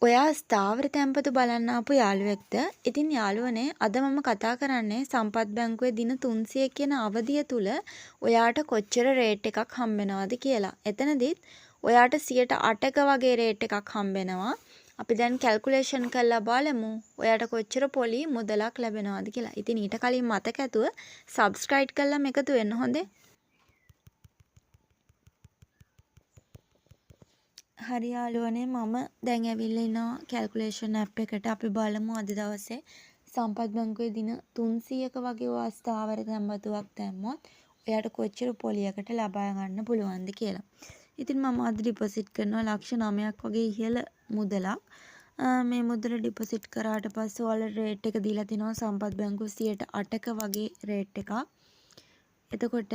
ඔයා ස්ථාවර තැන්පතු බලන්න ආපු යාළුවෙක්ද? ඉතින් යාළුවනේ අද මම කතා කරන්නේ සම්පත් බැංකුවේ දින 300 කියන අවධිය තුල ඔයාට කොච්චර රේට් එකක් හම්බෙනවද කියලා. එතනදිත් ඔයාට 108ක වගේ රේට් එකක් හම්බෙනවා. අපි දැන් කැල්කියුලේෂන් කරලා බලමු ඔයාට කොච්චර පොලි මුදලක් ලැබෙනවද කියලා. ඉතින් ඊට කලින් මතක ඇතුව සබ්ස්ක්‍රයිබ් කරලා එකතු වෙන්න හොඳේ. හරි යාළුවනේ මම දැන් ඇවිල්ලා ඉනවා කැල්කියුලේෂන් ඇප් එකට. අපි බලමු අද දවසේ සම්පත් බැංකුවේ දින 300ක වගේ ඔයා ස්ථාවර තැන්පතුවක් දැම්මොත් ඔයාට කොච්චර පොලියකට ලබා ගන්න පුළුවන්ද කියලා. ඉතින් මම අද ඩිපොසිට් කරනවා ලක්ෂ 9ක් වගේ ඉහළ මුදලක්. මේ මුදල ඩිපොසිට් කරාට පස්සේ ඔයාලට රේට් එක දීලා තිනවා සම්පත් බැංකුවේ 108ක වගේ රේට් එකක්. එතකොට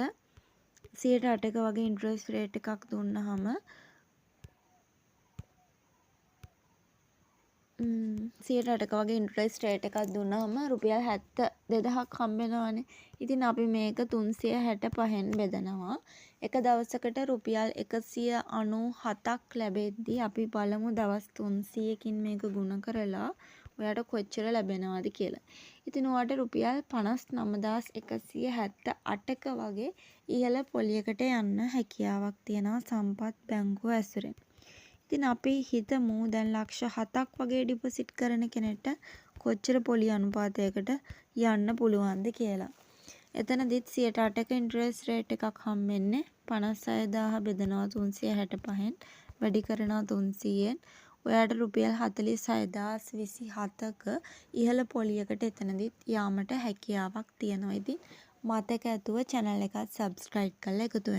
108ක වගේ ඉන්ට්‍රස්ට් රේට් එකක් දුන්නාම 108ක වගේ ඉන්ට්‍රස්ට් රේට් එකක් දුන්නාම රුපියල් 72000ක් හම්බෙනවානේ. ඉතින් අපි මේක 365න් බෙදනවා. එක දවසකට රුපියල් 197ක් ලැබෙද්දී අපි බලමු දවස් 300කින් මේක ගුණ කරලා ඔයාට කොච්චර ලැබෙනවද කියලා. ඉතින් ඔයාට රුපියල් 59178ක වගේ ඉහළ පොලියකට යන්න හැකියාවක් තියෙනවා සම්පත් බැංකුව ඇසුරෙන්. ඉතින් අපි හිතමු දැන් ලක්ෂ 7ක් වගේ ඩිපොසිට් කරන කෙනෙක්ට කොච්චර පොලි අනුපාතයකට යන්න පුළුවන්ද කියලා. එතනදිත් 108ක ඉන්ට්‍රස්ට් රේට් එකක් හම්බෙන්නේ 56000 බෙදනවා 365න් වැඩි කරනවා 300න් ඔයාට රුපියල් 46027ක ඉහළ පොලියකට එතනදිත් යාමට හැකියාවක් තියෙනවා. ඉතින් මතක ඇතුව channel එකත් subscribe කරලා එකතු වෙන්න.